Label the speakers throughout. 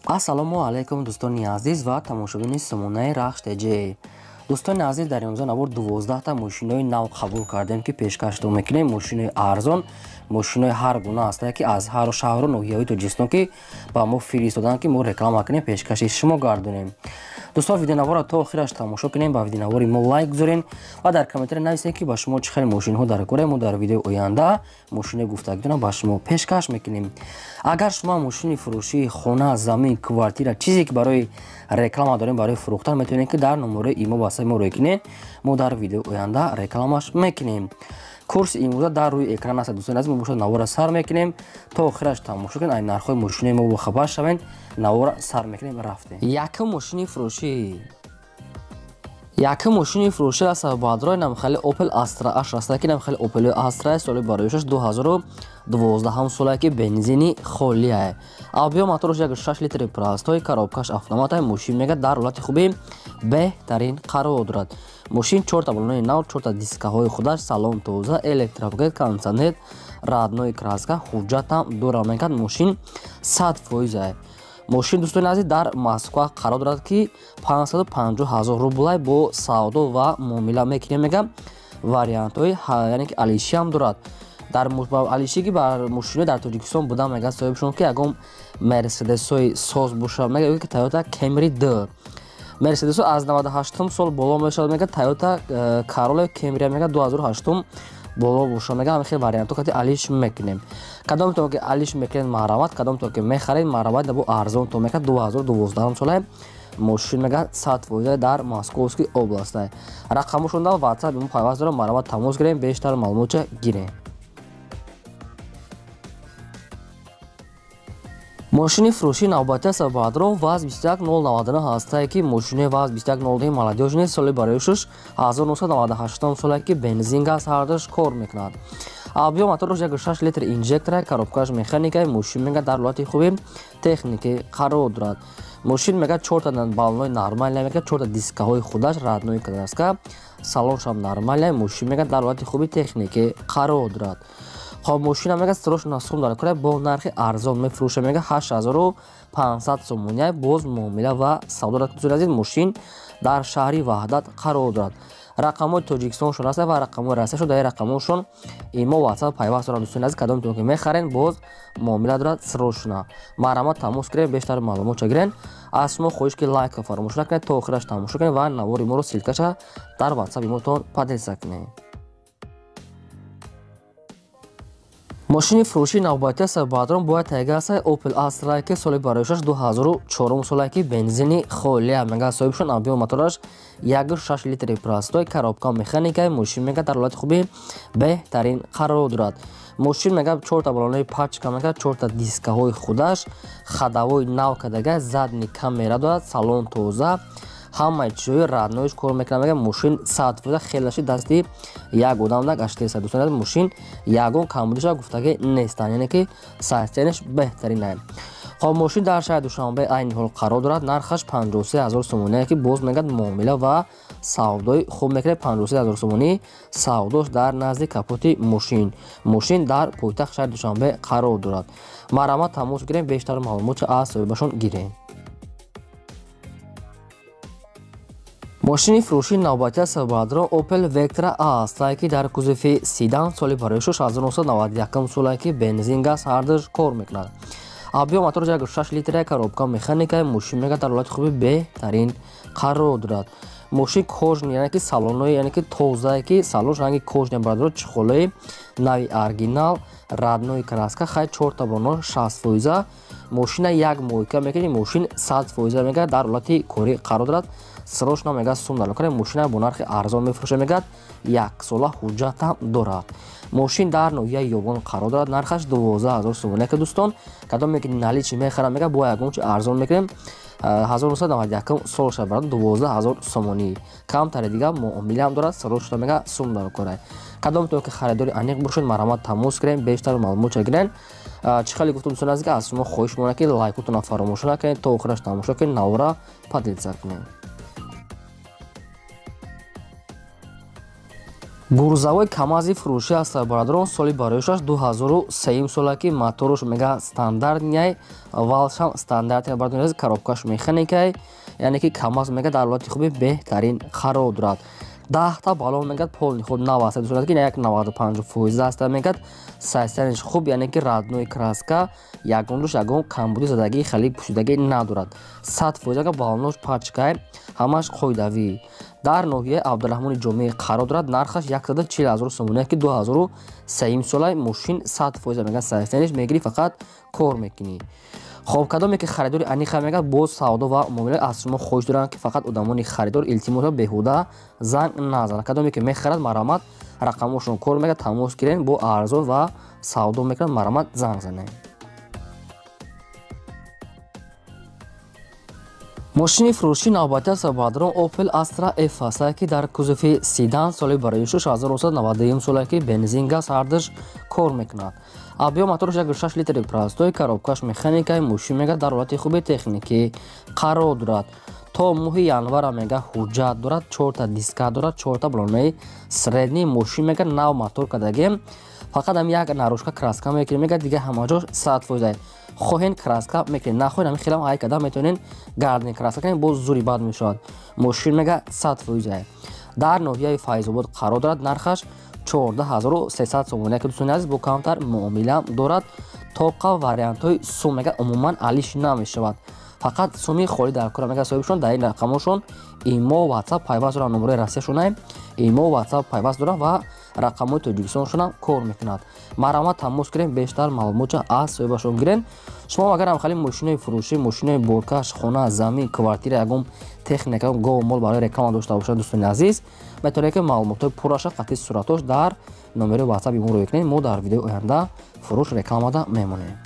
Speaker 1: ассалому алайкум дӯстони азиз ва тамошобини Сумонаи Рахштеҷӣ. Дӯстони азиз, дар имрӯза навор 12та мошинои нав қабул кардем ки пешкаштон мекунем. Мошинои арзон, мошинои ҳар гуна ҳастанд ки аз ҳар шаҳру ноҳияҳои Тоҷикистон ки ба мо фиристоданд ки мо реклама кунем, пешкаши шумо гардонем. Дӯстон, видеонавора то охираш тамошо кунем, ба видеонавори мо лайк гузорен ва дар комментари нависед ки ба шумо чӣ хел мошинҳо дар кора. Мо дар видеои оянда мошинаи гуфтагидона ба шумо пешкаш мекунем. Агар шумо мошини фурӯшии хона, замин, квартира, чизе ки барои реклама дорем, барои фурӯхтан, метавонед ки дар номерои имо ба мо рой кунед. Мо дар видеои оянда рекламаш мекунем. курси имрӯза дар рӯи экран аст. дӯстони азиз, мо бошад навора сар мекунем то охираш тамошо кунед. ай нархҳои мошинаи мо бохабар шавед. Навора сар мекунем, рафтем. Якум мошини фурӯшӣ аст ба адрои намхали Opel Astra аш аст ки намхали Opel Astra соли бароишаш 2012 сола ки бензини холия. Объем моторош 1.6 литри простой коробкаш автомата. Мошин мега дар ҳолати хуби беҳтарин қарор дорад. Мошин 4 балонои нав, 4 дискаҳои худаш, салон тоза, электропакет, кондитсионер, родной краска, ҳуҷҷатам дора мекард. Мошин 100%. мошин дӯстони азиз дар Москва қарор дорад ки 550 000 рублай бо савдо ва муомила мекунем мега. вариантҳои яъне ки алишиам дорад. дар алиши ки бар мошинои дар Тоҷикистон будам мега соҳибшон ки ягон мерседесои соз боша мега ки Toyota Camry D. мерседесо аз 98 сол боло мешавад мега. Toyota Corolla Camry мега 2008 боло боша мега. ҳамин хел вариантҳо кати алиш мекунем. кадомтон ки алиш мекунед маҳрамат, кадомтон ки мехаред маҳрамат бо арзонтон мега. 2012 сола мошин мега 100% дар Московский област. рақамошон дар WhatsApp мо пайваст дорам, маҳрамат тамос гирем, бештар маълумота гирем. мошини фурӯшии навбати аст ба адро ВАЗ 21099 ҳастае ки мошини ВАЗ 21099 молодёжни соли бароишаш 1998 сола ки бензин газ ҳардаш кор мекунад. объем моторош 1.6 литр инжектора, коробкаш механикаи. мошин мега дар ҳолати хуби техникӣ қарор дорад. мошин мега 4 балонои нормалия мега, 4 дискаҳои худаш, родной краска, салоншам нормалия. мошин мега дар ҳолати хуби техникӣ қарор дорад. хоб мошина мега срочно сум дар кора бо нархи арзон мефурӯша мега 8500 сомония. боз муомила ва савдо дорад. азиз, мошин дар шаҳри Ваҳдат қарор дорад. рақамҳои Тоҷикистоншон аст ва рақамҳои Россияшон дар рақамҳошон имо WhatsApp пайваст дорад. дӯстони азиз, кадомтон ки мехарен боз муомила дорад срочно. маҳрамат тамос гирем, бештар маълумота гирен. аз шумо хоҳиш ки лайка фаромӯш накунед, то охираш тамошо кунед ва навори моро силкаша дар WhatsApp имотон падеса кунед. мошини фурӯшии навбати аст ба адрон бояд тайга аст Opel Astra ки соли бароишаш 2004 сола ки бензини холия мега соҳибшон. объем мотораш 1.6 литри простой коробка механикаи. мошин мега дар ҳолати хуби беҳтарин қарор дорад. мошин мега 4 балонои пачка мега, 4 дискаҳои худаш, хадавои нав кардага, задни камера дорад, салон тоза, ҳамаи чизои родноиш кор мекунад мега. мошин 100% хелаши дасти як одам да гаштеса. дӯстони азиз, мошин ягон камбудиша гуфтагӣ нестанд, яъне ки состоянияш беҳтарин аст. хоб мошин дар шаҳри Душанбе айни ҳол қарор дорад. нархаш 53 000 сомония ки боз мегӯяд муомила ва савдои хуб мекунад. 53 000 сомонӣ савдош дар назди капоти мошин. мошин дар пойтахти шаҳри Душанбе қарор дорад. маҳрамат тамос гирем, бештар маълумота аз соҳибашон гирем. мошини фурӯшии навбати аст ба адро Opel Vectra аст ки дар кузуфи седан соли бароишаш 1991 сола ки бензин газ ҳардаш кор мекунад. объем моторош 1.6 литр, коробка механикаи. мошин мега дар ҳолати хуби беҳтарин қарор дорад. мошин кожни, яъне ки салонои, яъне ки тозае ки салонш ранги кожни бардро, чихолаи нави оригинал, родной краска, хай 4 балоно 60%. мошина як мойка мекунад. мошин 100% мега дар ҳолати корӣ қарор дорад. срочно мега сум дар кора. мошина бо нархи арзон мефурӯша мега. як сола ҳуҷҷатам дорад. мошин дар ноҳияи ёбон қарор дорад. нархаш 12 000 сомония ки дӯстон, кадом ки наличи мехарам мега бо ягончи арзон мекунем. 1991 солша барад 12 000 сомонӣ. камтари дига муомилаам дорад. срочно мега сум дар кора. кадомтон ки харидори аниқ бошед, маҳрамат тамос гирем, бештар маълумота гирен. чӣ хеле гуфтам дӯстони азиз, аз шумо хоҳиш монад ки лайкотона фаромӯш накунед, то охираш тамошо кунед, навора падилса кунед. гурзавои камази фурӯшӣ аст бародарон соли бароишаш 2003 сола ки моторуш мега стандартняй валшам стандарти бародарон коробкаш механикай яъне ки камаз мега дар ҳолати хуби беҳтарин қарор дорад 10 балон мегад полни худ 90 дорад ки як 95% аст мегад сайстаниш хуб яъне ки раднои краска ягондуш ягон камбуди задагии хеле пӯшидагӣ надорад 100% балонош пачкай ҳамаш қоидавӣ дар ноҳияи абдурраҳмони ҷомеӣ қарор дорад нархаш 140 000 сомоне ки 2003 солаи мошин 100% мегад сайстаниш мегирӣ фақат кор мекунӣ хоб кадоме ки харидори аниқа мегад боз савдо ва муомила аз шумо хоҳиш доранд ки фақат одамони харидор илтимоса беҳуда занг назананд кадоме ки мехарад марамат рақамошон кор мегад тамос гирен бо арзон ва савдо мекунанд марамат занг занед мошини фурӯши навбатӣ аст бародарон Opel Astra F аст ки дар кузуфи седан соли бароишаш 1991 сола ки бензин газ ҳардаш кор мекунад объем мотораш 1.6 литри простой коробкаш механикаи мошин мега дар ҳолати хуби техникӣ қарор дорад то моҳи январ мега ҳуҷҷат дорад 4 диска дорад 4 балонаи средни мошин мега нав мотор кадаги фақат ам як нарӯшка краска мекунӣ мега дига ҳама ҷош 100% хоҳен краска мекунед нахоҳед ами хелам ай када метавонед гардини краска кунед боз зури бад мешавад мошин мега 100% дар ноҳияи файзобод қарор дорад нархаш 14300 сомоне ки дӯстони азиз бо камтар муомила дорад тоқа вариантҳои сум мега умуман алиш намешавад фақат суми холӣ дар кора мега соҳибшон дар ин рақамошон имо ватсап пайваст доранд номерои расияшонам имо ватсап пайваст доранд ва рақамои тоҷикистоншонам кор мекунад марамат тамос гирен бештар маълумота аз соҳибашон гирен шумо агарам хали мошинои фурӯшӣ мошинои боркаш хона замин квартира ягон техника гов мол барои реклама дошта бошад дӯстони азиз метавонед ки маълумотҳои пурраша қатъи суратош дар номерои ватсап имо рӯй кунед мо дар видеои оянда фурӯш рекламада мемонем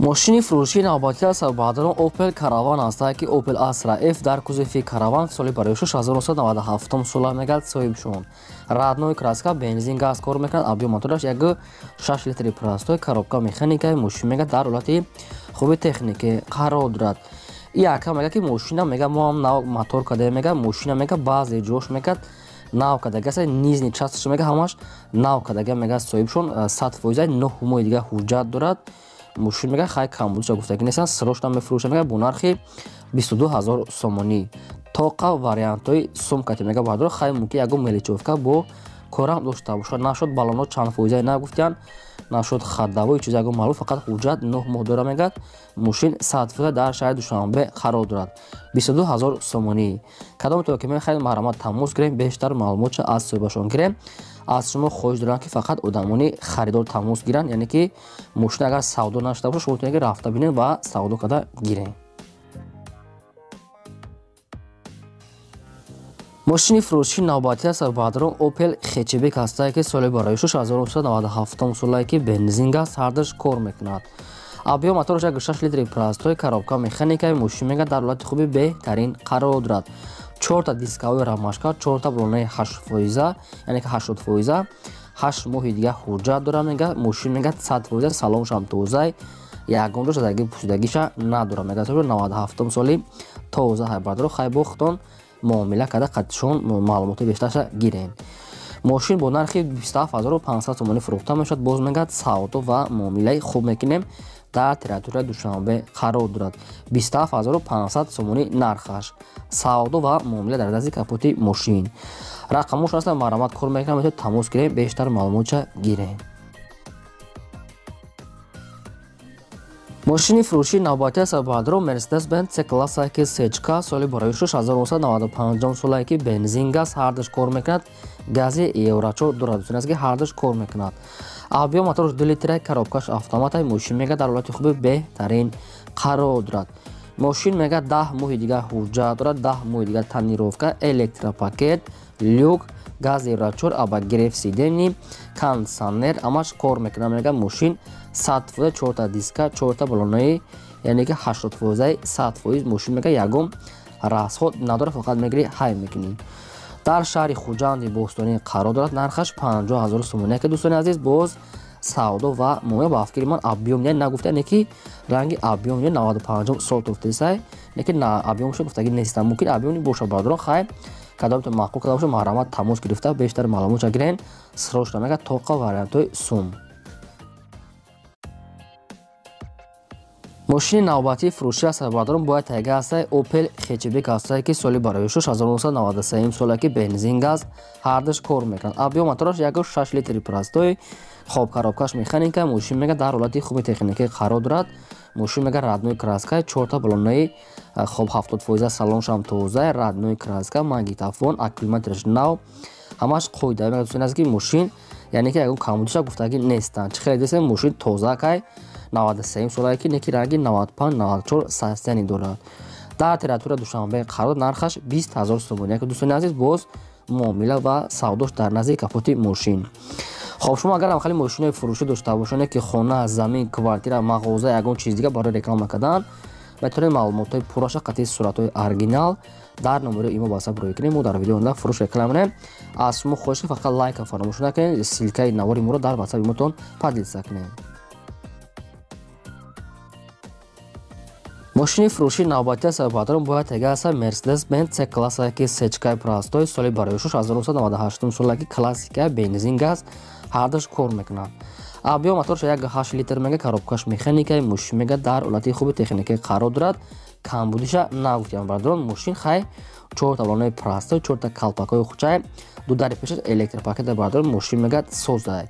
Speaker 1: мошини фурӯшии навбатӣ аст бародарон Opel Caravan аст ки Opel Astra F дар кузуфи Caravan соли бароишаш 1997 сола мегад соҳибшон раднои краска бензин газ кор мекунад объем мотораш 1.6 литри простой коробка механикаи мошин мега дар ҳолати хуби техникӣ қарор дорад яка мега ки мошина мега моам нав мотор каде мега мошина мега баъзе ҷош мегад нав кадаги аст низни часташ мега ҳамаш нав кадаги мега соҳибшон 100% 9 моҳи дига ҳуҷҷат дорад мошин мега хай камбудша гуфтагӣ нест срочно мефурӯшад мега бо нархи 22000 сомонӣ тоқа вариантҳои сумкати мега бардор хай мумкин ягон меличовка бо корам дошта бошад нашуд балонҳо чанд фоизаи нагуфтиянд нашуд хаддавои чиз ягон маълум фақат ҳуҷҷат 9 моҳ дора мегад мошин 100% дар шаҳри душанбе қарор дорад 22000 сомонӣ кадоме то ки мехаҳед марамат тамос гирем бештар маълумотша аз соҳибашон гирем аз шумо хоҳиш дорам ки фақат одамони харидор тамос гиранд яъне ки мошин агар савдо нашуда бошад шумо метавонед рафта бинед ва савдо када гиред мошини фурӯшии навбатӣ аст бародарон Opel Hatchback аст ки соли бароишаш 1997 солае ки бензин газ ҳардаш кор мекунад объем мотораш 1.6 литри простой коробка механикаи мошин мега дар ҳолати хуби беҳтарин қарор дорад 4 дискаҳои рамашка 4 балонаи 8% яъне ки 80% 8 моҳи дига ҳуҷҷат дора мега мошин мега 100% салоншам тоза ягон ҷо задаги пӯшидагиша надора мега 97 соли тоза ҳай бародарон хай бо худтон муомила када қатъишон маълумоти бештарша гирем мошин бо нархи 27500 сомонӣ фурӯхта мешавад боз мегад савдо ва муомилаи хуб мекунем дар территорияи душанбе қарор дорад 27500 сомонӣ нархаш савдо ва муомила дар дасти капоти мошин рақамош аст марамат кор мекунад метавонед тамос гирем бештар маълумотша гирем мошини фурӯшии навбатӣ аст бародарон Mercedes-Benz C-класс ки сечка соли бароишаш 1995 солае ки бензин газ ҳардаш кор мекунад гази еврачо дорад дӯстони азиз ки ҳардаш кор мекунад объем мотораш 2 литра коробкаш автоматаи мошин мега дар ҳолати хуби беҳтарин қарор дорад мошин мега 10 моҳи дига ҳуҷҷат дорад 10 моҳи дига танировка электропакет люк газ еврачор абагирев сидени кондиционер амаш кор мекунад мега мошин 100% 4 диска 4 балонаи яъне ки 80% 100% мошин мега ягон расход надора фақат мегири ҳай мекунӣ дар шаҳри хуҷанди бостонӣ қарор дорад нархаш 50000 сомоне ки дӯстони азиз боз савдо ва муомила ба фикри ман объем нагуфта ки ранги объем 95 сол туфтисай ки объемшо гуфтаги неста мумкин объеми боша барадорон хай кадомто маъқул када боша маҳрамат тамос гирифта бештар маълумота гирен срочно мега тоқа вариантои сум. мошини навбатии фурӯши ҳастад барадорон бояд тайга ҳастад Opel хчб ҳастад ки соли барои 1993 сола ки бензин газ ҳардаш кор мекунад. объем мотораш 1.6 литри простой хоб коробкаш механика. мошин мега дар ҳолати хуби техникӣ қарор дорад. мошин мега радной краска 4 баллонаи хоб 70% салоншам тоза радной краска магнитофон аккумулятораш нав ҳамаш қоида мега дӯстон аст ки мошин яъне ки ягон камбудиша гуфтаги нестанд чи хеле десем мошин тоза кай 93 сола ки неки ранги 95-94 састяни дорад. дар территория душанбе қарор нархаш 20000 сомон. як дӯстони азиз боз муомила ва савдош дар назди капоти мошин. хоб шумо агар ҳам хали мошинои фурӯшӣ дошта бошед ки хона замин квартира мағоза ягон чиз дига барои реклама кардан метавонед маълумотҳои пурраша қатъи суратҳои оригинал дар номери имо ба ватсап рӯй кунед. мо дар видео онда фурӯш реклама менем. аз шумо хоҳиш ки фақат лайка фаромӯш накунед силкаи навори моро дар ватсап имотон поделиться кунед. мошини фурӯши навбатӣ ҳастад баъдон бояд тайга ҳастад Mercedes-Benz C класса ки сечкаи простой соли барои 1998 сола ки классика бензин газ ҳардаш кор мекунад. объем мотораш 1.8 литр мега коробкаш механика. мошин мега дар ҳолати хуби техникӣ қарор дорад. камбудиша нагуфтиям баъдон мошин хай 4 баллонаи простой 4 калпакҳои хучай ду дари пешаш электропакета баъдон мошин мега создай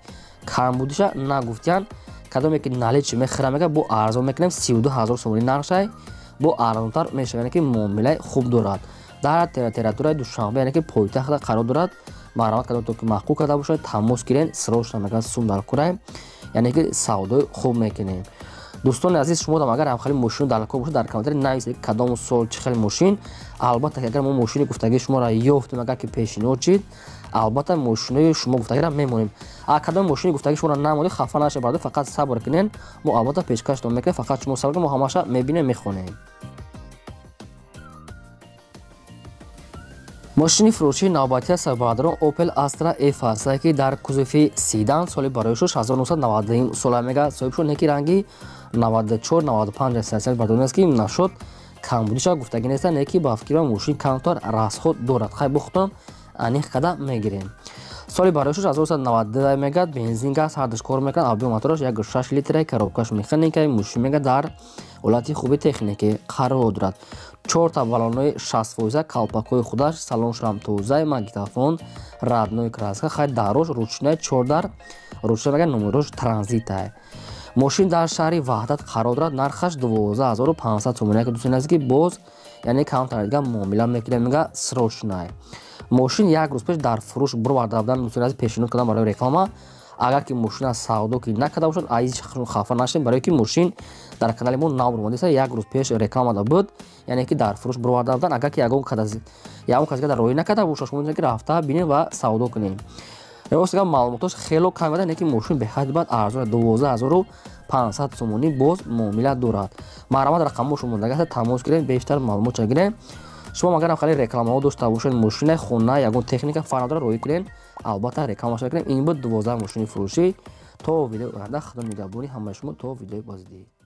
Speaker 1: камбудиша нагуфтиян кадоме ки наличи мехӯра мега бо арзон мекунем 32000 сомони нархшай бо арзонтар мешавад яъне ки муомилаи хуб дорад. дар территорияи душанбе яъне ки пойтахта қарор дорад. маҳрамат кадомто ки маъқул карда бошад тамос гирен срочно мега сум дар кураем яъне ки савдои хуб мекунем. дӯстони азиз шумо дам агар ҳамхали мошин дар кор бошад дар комментари нависед кадом сол чӣ хел мошин. албатта агар мо мошини гуфтагии шуморо ёфтем агар ки пешниҳод чид албатта мошинои шумо гуфтагиро мемонем. агар кадом мошини гуфтагии шуморо намонед хафа нашед баъдо фақат сабр кунед. мо албатта пешкаштон мекунем фақат шумо сабр кунед мо ҳамаша мебинем мехонем. мошини фурӯшии навбатӣ ҳастад баъдон Opel Astra F ҳастад ки дар кузуфи седан соли барои 1991 сола мега соҳиб шуд неки ранги 94-95 сасият баъдон аст ки нашуд камбудиша гуфтагӣ неста неки ба фикри ман мошин камтар расход дорад хай бухтон аниқ када мегирем. соли барои 1992 мега бензин газ ҳардаш кор мекунад. объем мотораш 1.6 литр коробкаш механика. мошин мега дар ҳолати хуби техникӣ қарор дорад. 4 баллонаи 60% калпакҳои худаш салоншам тоза магнитофон радной краска хай дарош ручная 4 ручна мега номерош транзита. мошин дар шаҳри ваҳдат қарор дорад. нархаш 12500 сомон. як дӯстони азиз ки боз яъне камтар дига муомила мекунем мега срочная. мошин як рӯз пеш дар фурӯш бурварда будан дӯстони азиз пешниҳод кардам барои реклама. агар ки мошина савдо ки накарда бошад айз хафа нашед барое ки мошин дар канали мо нав омадеста як рӯз пеш реклама да буд яъне ки дар фурӯш бурварда будан. агар ки ягон каси дар роҳӣ накарда бошад шумо ки рафта бинем ва савдо кунем. ростга маълумотош хело кам аст яъне ки мошин беҳад бад арзон 12500 сомонӣ боз муомила дорад. маҳрамат рақамҳои шумо мондагиста тамос гирем бештар маълумота гирем. шумо агар хали рекламаҳо дошта бошед мошина хона ягон техника фародара рӯй кунед албатта рекламаша кунем. ин буд 12 мошини фурӯшӣ. то видеои оянда худо нигаҳбони ҳамаи шумо то видеои бозидӣ.